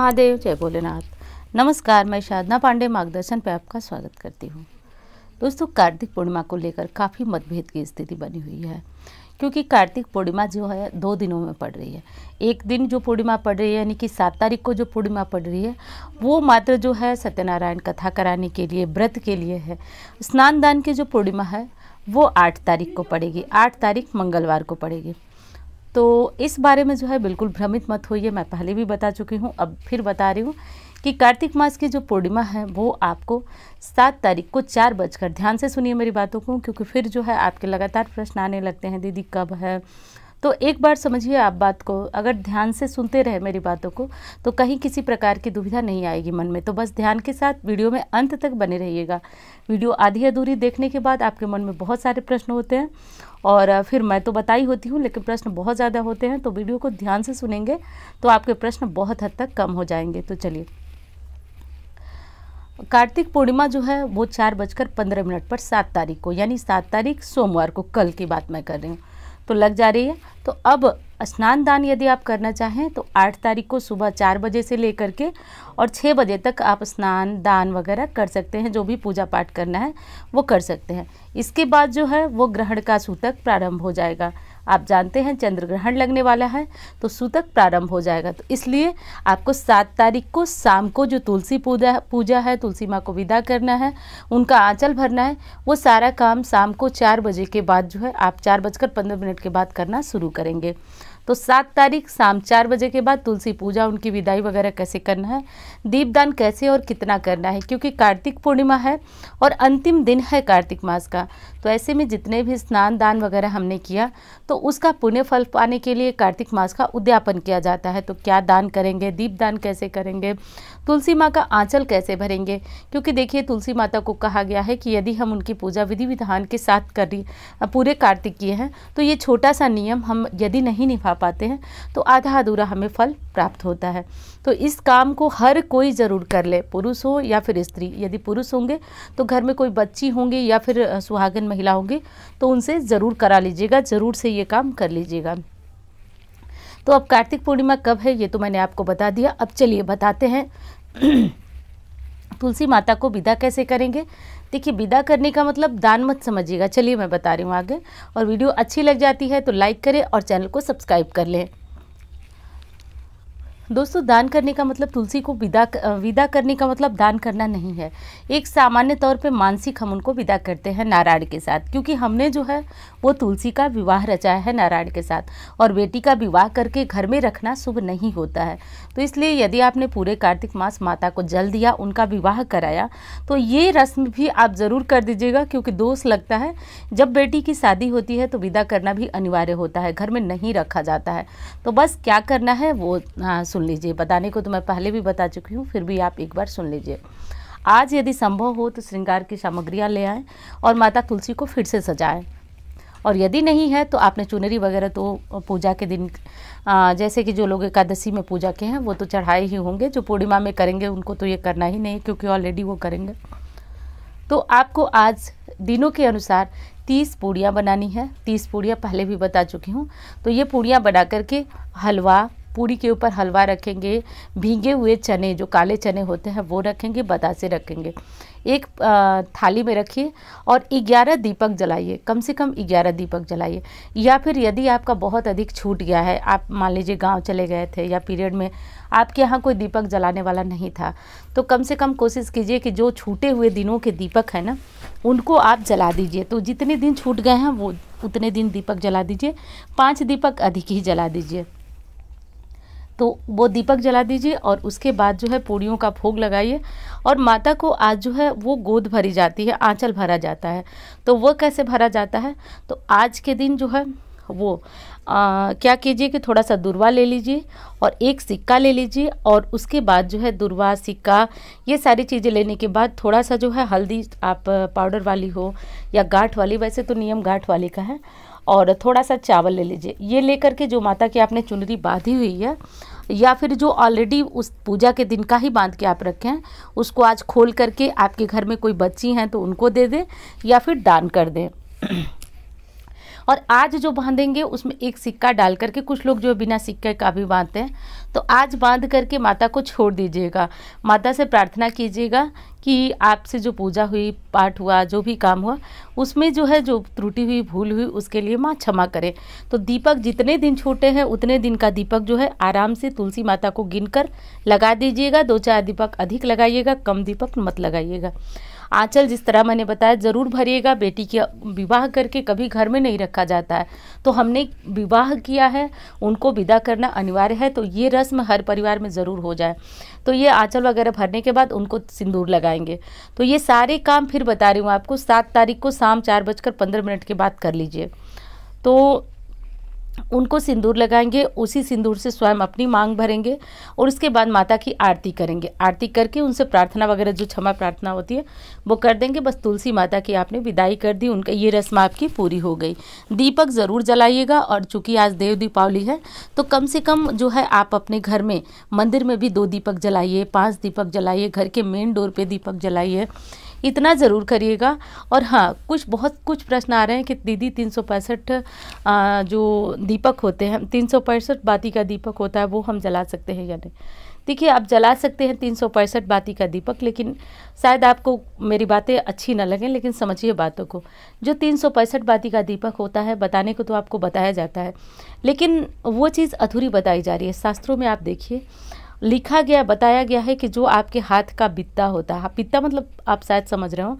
महादेव, जय भोलेनाथ। नमस्कार, मैं साधना पांडे मार्गदर्शन पे आपका स्वागत करती हूँ। दोस्तों, कार्तिक पूर्णिमा को लेकर काफ़ी मतभेद की स्थिति बनी हुई है, क्योंकि कार्तिक पूर्णिमा जो है 2 दिनों में पड़ रही है। एक दिन जो पूर्णिमा पड़ रही है, यानी कि 7 तारीख को जो पूर्णिमा पड़ रही है, वो मात्र जो है सत्यनारायण कथा कराने के लिए, व्रत के लिए है। स्नान दान की जो पूर्णिमा है वो 8 तारीख को पड़ेगी, 8 तारीख मंगलवार को पड़ेगी। तो इस बारे में जो है बिल्कुल भ्रमित मत होइए। मैं पहले भी बता चुकी हूँ, अब फिर बता रही हूँ कि कार्तिक मास की जो पूर्णिमा है वो आपको 7 तारीख को 4 बजकर, ध्यान से सुनिए मेरी बातों को, क्योंकि फिर जो है आपके लगातार प्रश्न आने लगते हैं, दीदी कब है। तो एक बार समझिए आप बात को, अगर ध्यान से सुनते रहे मेरी बातों को तो कहीं किसी प्रकार की दुविधा नहीं आएगी मन में। तो बस ध्यान के साथ वीडियो में अंत तक बने रहिएगा। वीडियो आधी अधूरी देखने के बाद आपके मन में बहुत सारे प्रश्न होते हैं, और फिर मैं तो बताई होती हूँ लेकिन प्रश्न बहुत ज़्यादा होते हैं। तो वीडियो को ध्यान से सुनेंगे तो आपके प्रश्न बहुत हद तक कम हो जाएंगे। तो चलिए, कार्तिक पूर्णिमा जो है वो 4:15 पर 7 तारीख को, यानी 7 तारीख सोमवार को, कल की बात मैं कर रही हूँ, तो लग जा रही है। तो अब स्नान दान यदि आप करना चाहें तो 8 तारीख को सुबह 4 बजे से लेकर के और 6 बजे तक आप स्नान दान वगैरह कर सकते हैं। जो भी पूजा पाठ करना है वो कर सकते हैं। इसके बाद जो है वो ग्रहण का सूतक प्रारंभ हो जाएगा। आप जानते हैं चंद्र ग्रहण लगने वाला है तो सूतक प्रारंभ हो जाएगा। तो इसलिए आपको 7 तारीख को शाम को जो तुलसी पूजा है, तुलसी माँ को विदा करना है, उनका आंचल भरना है, वो सारा काम शाम को 4 बजे के बाद जो है आप 4:15 के बाद करना शुरू करेंगे। तो 7 तारीख शाम 4 बजे के बाद तुलसी पूजा, उनकी विदाई वगैरह कैसे करना है, दीपदान कैसे और कितना करना है, क्योंकि कार्तिक पूर्णिमा है और अंतिम दिन है कार्तिक मास का। तो ऐसे में जितने भी स्नान दान वगैरह हमने किया तो उसका पुण्य फल पाने के लिए कार्तिक मास का उद्यापन किया जाता है। तो क्या दान करेंगे, दीपदान कैसे करेंगे, तुलसी माँ का आंचल कैसे भरेंगे, क्योंकि देखिए तुलसी माता को कहा गया है कि यदि हम उनकी पूजा विधि विधान के साथ पूरे कार्तिक किए हैं तो ये छोटा सा नियम हम यदि नहीं निभा पाते हैं तो आधा अधूरा हमें फल प्राप्त होता है। तो इस काम को हर कोई ज़रूर कर ले, पुरुष हो या फिर स्त्री। यदि पुरुष होंगे तो घर में कोई बच्ची होंगी या फिर सुहागन महिला होंगी तो उनसे ज़रूर करा लीजिएगा, ज़रूर से ये काम कर लीजिएगा। तो अब कार्तिक पूर्णिमा कब है ये तो मैंने आपको बता दिया। अब चलिए बताते हैं तुलसी माता को विदा कैसे करेंगे। देखिए, विदा करने का मतलब दान मत समझिएगा। चलिए मैं बता रही हूँ आगे, और वीडियो अच्छी लग जाती है तो लाइक करें और चैनल को सब्सक्राइब कर लें। दोस्तों, दान करने का मतलब, तुलसी को विदा करने का मतलब दान करना नहीं है। एक सामान्य तौर पे मानसिक हम उनको विदा करते हैं नारायण के साथ, क्योंकि हमने जो है वो तुलसी का विवाह रचाया है नारायण के साथ, और बेटी का विवाह करके घर में रखना शुभ नहीं होता है। तो इसलिए यदि आपने पूरे कार्तिक मास माता को जल दिया, उनका विवाह कराया, तो ये रस्म भी आप ज़रूर कर दीजिएगा, क्योंकि दोष लगता है। जब बेटी की शादी होती है तो विदा करना भी अनिवार्य होता है, घर में नहीं रखा जाता है। तो बस क्या करना है वो सुन लीजिए। बताने को तो मैं पहले भी बता चुकी हूँ, फिर भी आप एक बार सुन लीजिए। आज यदि संभव हो तो श्रृंगार की सामग्रियाँ ले आएँ और माता तुलसी को फिर से सजाएं। और यदि नहीं है तो आपने चुनरी वगैरह तो पूजा के दिन, जैसे कि जो लोग एकादशी में पूजा के हैं वो तो चढ़ाए ही होंगे, जो पूर्णिमा में करेंगे उनको तो ये करना ही नहीं, क्योंकि ऑलरेडी वो करेंगे। तो आपको आज दिनों के अनुसार 30 पूड़ियाँ बनानी है। 30 पूड़ियाँ पहले भी बता चुकी हूँ। तो ये पूड़ियाँ बना करके हलवा, पूड़ी के ऊपर हलवा रखेंगे, भीगे हुए चने, जो काले चने होते हैं वो रखेंगे, बतासे रखेंगे। एक थाली में रखिए और 11 दीपक जलाइए, कम से कम 11 दीपक जलाइए। या फिर यदि आपका बहुत अधिक छूट गया है, आप मान लीजिए गांव चले गए थे या पीरियड में आपके यहाँ कोई दीपक जलाने वाला नहीं था, तो कम से कम कोशिश कीजिए कि जो छूटे हुए दिनों के दीपक है ना, उनको आप जला दीजिए। तो जितने दिन छूट गए हैं वो उतने दिन दीपक जला दीजिए। 5 दीपक अधिक ही जला दीजिए। तो वो दीपक जला दीजिए और उसके बाद जो है पूड़ियों का भोग लगाइए। और माता को आज जो है वो गोद भरी जाती है, आंचल भरा जाता है। तो वो कैसे भरा जाता है, तो आज के दिन जो है वो क्या कीजिए कि थोड़ा सा दुर्वा ले लीजिए और एक सिक्का ले लीजिए, और उसके बाद जो है दुर्वा, सिक्का, ये सारी चीज़ें लेने के बाद थोड़ा सा जो है हल्दी, आप पाउडर वाली हो या गांठ वाली, वैसे तो नियम गांठ वाली का है, और थोड़ा सा चावल ले लीजिए। ये लेकर के जो माता की आपने चुनरी बांधी हुई है, या फिर जो ऑलरेडी उस पूजा के दिन का ही बांध के आप रखे हैं, उसको आज खोल करके आपके घर में कोई बच्ची हैं तो उनको दे दें या फिर दान कर दें। और आज जो बांधेंगे उसमें एक सिक्का डाल करके, कुछ लोग जो बिना सिक्के का भी बांधते हैं, तो आज बांध करके माता को छोड़ दीजिएगा। माता से प्रार्थना कीजिएगा कि आपसे जो पूजा हुई, पाठ हुआ, जो भी काम हुआ, उसमें जो है जो त्रुटि हुई, भूल हुई, उसके लिए माँ क्षमा करे। तो दीपक जितने दिन छोटे हैं उतने दिन का दीपक जो है आराम से तुलसी माता को गिनकर लगा दीजिएगा। 2-4 दीपक अधिक लगाइएगा, कम दीपक मत लगाइएगा। आंचल जिस तरह मैंने बताया ज़रूर भरिएगा। बेटी की विवाह करके कभी घर में नहीं रखा जाता है, तो हमने विवाह किया है, उनको विदा करना अनिवार्य है, तो ये रस्म हर परिवार में ज़रूर हो जाए। तो ये आंचल वगैरह भरने के बाद उनको सिंदूर लगाएंगे। तो ये सारे काम फिर बता रही हूँ आपको, 7 तारीख को शाम 4:15 के बाद कर लीजिए। तो उनको सिंदूर लगाएंगे, उसी सिंदूर से स्वयं अपनी मांग भरेंगे और उसके बाद माता की आरती करेंगे। आरती करके उनसे प्रार्थना वगैरह जो क्षमा प्रार्थना होती है वो कर देंगे। बस तुलसी माता की आपने विदाई कर दी, उनका ये रस्म आपकी पूरी हो गई। दीपक ज़रूर जलाइएगा। और चूँकि आज देव दीपावली है तो कम से कम जो है आप अपने घर में, मंदिर में भी 2 दीपक जलाइए, 5 दीपक जलाइए, घर के मेन डोर पे दीपक जलाइए, इतना ज़रूर करिएगा। और हाँ, बहुत कुछ प्रश्न आ रहे हैं कि दीदी 365 जो दीपक होते हैं, 365 बाती का दीपक होता है, वो हम जला सकते हैं या नहीं? देखिए, आप जला सकते हैं 365 बाती का दीपक, लेकिन शायद आपको मेरी बातें अच्छी ना लगें, लेकिन समझिए बातों को। जो 365 बाती का दीपक होता है, बताने को तो आपको बताया जाता है, लेकिन वो चीज़ अधूरी बताई जा रही है। शास्त्रों में आप देखिए, लिखा गया, बताया गया है कि जो आपके हाथ का बित्ता होता है, बित्ता मतलब आप शायद समझ रहे हो,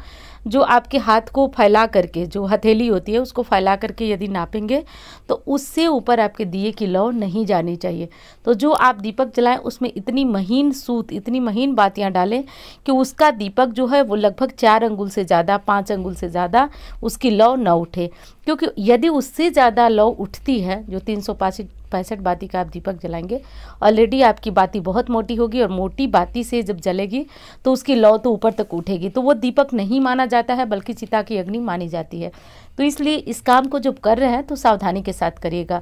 जो आपके हाथ को फैला करके, जो हथेली होती है उसको फैला करके यदि नापेंगे तो उससे ऊपर आपके दिए की लौ नहीं जानी चाहिए। तो जो आप दीपक जलाएं उसमें इतनी महीन सूत, इतनी महीन बातियां डालें कि उसका दीपक जो है वो लगभग 4 अंगुल से ज़्यादा, 5 अंगुल से ज़्यादा उसकी लौ न उठे। क्योंकि यदि उससे ज़्यादा लौ उठती है, जो 365 बाती का आप दीपक जलाएंगे, ऑलरेडी आपकी बाती बहुत मोटी होगी और मोटी बाती से जब जलेगी तो उसकी लौ तो ऊपर तक उठेगी, तो वो दीपक नहीं माना जाता है, बल्कि चिता की अग्नि मानी जाती है। तो इसलिए इस काम को जब कर रहे हैं तो सावधानी के साथ करिएगा,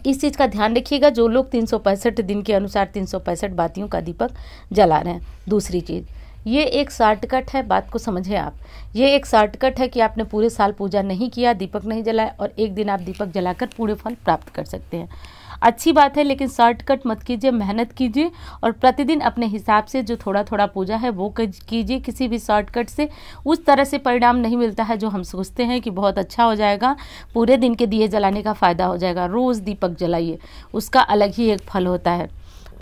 इस चीज़ का ध्यान रखिएगा। जो लोग 365 दिन के अनुसार 365 बातियों का दीपक जला रहे हैं। दूसरी चीज़, ये एक शॉर्टकट है, बात को समझें आप। ये एक शॉर्टकट है कि आपने पूरे साल पूजा नहीं किया, दीपक नहीं जलाया, और एक दिन आप दीपक जलाकर पूरे फल प्राप्त कर सकते हैं। अच्छी बात है, लेकिन शॉर्टकट मत कीजिए, मेहनत कीजिए और प्रतिदिन अपने हिसाब से जो थोड़ा थोड़ा पूजा है वो कीजिए। किसी भी शॉर्टकट से उस तरह से परिणाम नहीं मिलता है जो हम सोचते हैं कि बहुत अच्छा हो जाएगा, पूरे दिन के दिए जलाने का फ़ायदा हो जाएगा। रोज़ दीपक जलाइए, उसका अलग ही एक फल होता है।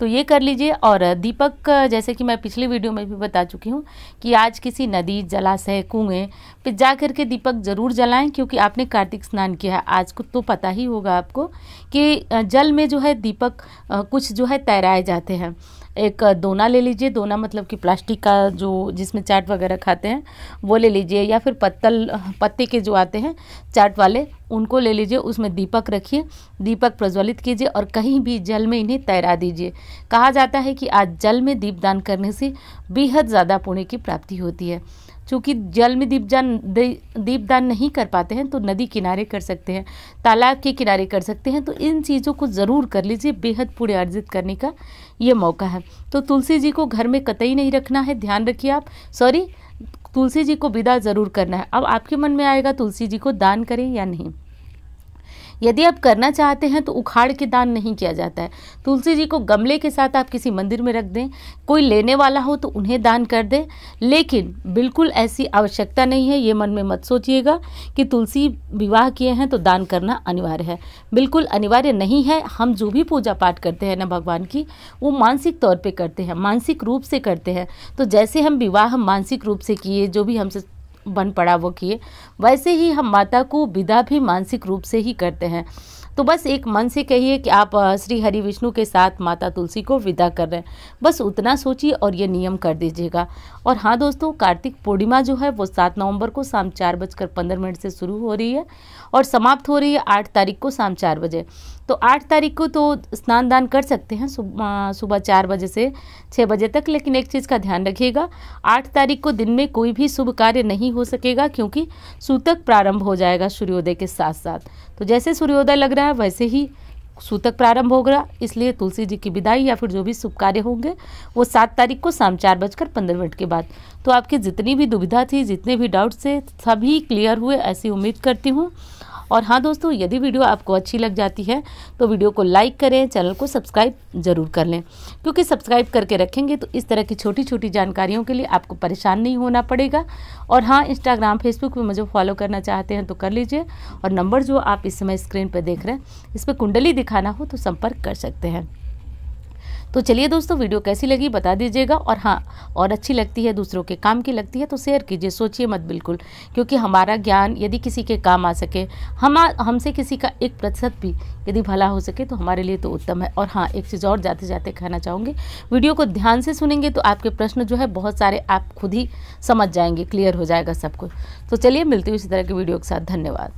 तो ये कर लीजिए। और दीपक, जैसे कि मैं पिछली वीडियो में भी बता चुकी हूँ कि आज किसी नदी, जलाशय, कुएं पे जा कर के दीपक ज़रूर जलाएं, क्योंकि आपने कार्तिक स्नान किया है। आज को तो पता ही होगा आपको कि जल में जो है दीपक कुछ जो है तैराए जाते हैं। एक दोना ले लीजिए, दोना मतलब कि प्लास्टिक का जो जिसमें चाट वगैरह खाते हैं वो ले लीजिए, या फिर पत्ते के जो आते हैं चाट वाले, उनको ले लीजिए। उसमें दीपक रखिए, दीपक प्रज्वलित कीजिए और कहीं भी जल में इन्हें तैरा दीजिए। कहा जाता है कि आज जल में दीपदान करने से बेहद ज़्यादा पुण्य की प्राप्ति होती है। चूँकि जल में दीपदान नहीं कर पाते हैं तो नदी किनारे कर सकते हैं, तालाब के किनारे कर सकते हैं। तो इन चीज़ों को ज़रूर कर लीजिए, बेहद पुण्य अर्जित करने का ये मौका है। तो तुलसी जी को घर में कतई नहीं रखना है, ध्यान रखिए आप। तुलसी जी को विदा ज़रूर करना है। अब आपके मन में आएगा तुलसी जी को दान करें या नहीं। यदि आप करना चाहते हैं तो उखाड़ के दान नहीं किया जाता है। तुलसी जी को गमले के साथ आप किसी मंदिर में रख दें, कोई लेने वाला हो तो उन्हें दान कर दें, लेकिन बिल्कुल ऐसी आवश्यकता नहीं है। ये मन में मत सोचिएगा कि तुलसी विवाह किए हैं तो दान करना अनिवार्य है, बिल्कुल अनिवार्य नहीं है। हम जो भी पूजा पाठ करते हैं ना भगवान की, वो मानसिक तौर पर करते हैं, मानसिक रूप से करते हैं। तो जैसे हम विवाह मानसिक रूप से किए, जो भी हमसे बन पड़ा वो किए, वैसे ही हम माता को विदा भी मानसिक रूप से ही करते हैं। तो बस एक मन से कहिए कि आप श्री हरि विष्णु के साथ माता तुलसी को विदा कर रहे हैं, बस उतना सोचिए और ये नियम कर दीजिएगा। और हाँ दोस्तों, कार्तिक पूर्णिमा जो है वो 7 नवंबर को शाम 4:15 से शुरू हो रही है और समाप्त हो रही है 8 तारीख को शाम 4 बजे। तो 8 तारीख को तो स्नान दान कर सकते हैं सुबह 4 बजे से 6 बजे तक, लेकिन एक चीज़ का ध्यान रखिएगा, 8 तारीख को दिन में कोई भी शुभ कार्य नहीं हो सकेगा, क्योंकि सूतक प्रारंभ हो जाएगा सूर्योदय के साथ साथ। तो जैसे सूर्योदय लग रहा है वैसे ही सूतक प्रारंभ होगा, इसलिए तुलसी जी की विदाई या फिर जो भी शुभ कार्य होंगे वो 7 तारीख को शाम 4:15 के बाद। तो आपकी जितनी भी दुविधा थी, जितने भी डाउट्स थे, सभी क्लियर हुए ऐसी उम्मीद करती हूँ। और हाँ दोस्तों, यदि वीडियो आपको अच्छी लग जाती है तो वीडियो को लाइक करें, चैनल को सब्सक्राइब ज़रूर कर लें, क्योंकि सब्सक्राइब करके रखेंगे तो इस तरह की छोटी छोटी जानकारियों के लिए आपको परेशान नहीं होना पड़ेगा। और हाँ, इंस्टाग्राम फेसबुक पे मुझे फॉलो करना चाहते हैं तो कर लीजिए। और नंबर जो आप इस समय स्क्रीन पर देख रहे हैं, इस पर कुंडली दिखाना हो तो संपर्क कर सकते हैं। तो चलिए दोस्तों, वीडियो कैसी लगी बता दीजिएगा। और हाँ, और अच्छी लगती है, दूसरों के काम की लगती है तो शेयर कीजिए, सोचिए मत बिल्कुल, क्योंकि हमारा ज्ञान यदि किसी के काम आ सके, हमसे किसी का 1% भी यदि भला हो सके तो हमारे लिए तो उत्तम है। और हाँ, एक चीज़ और जाते जाते कहना चाहूँगी, वीडियो को ध्यान से सुनेंगे तो आपके प्रश्न जो है बहुत सारे आप खुद ही समझ जाएंगे, क्लियर हो जाएगा सब कुछ। तो चलिए, मिलती हूँ इसी तरह की वीडियो के साथ। धन्यवाद।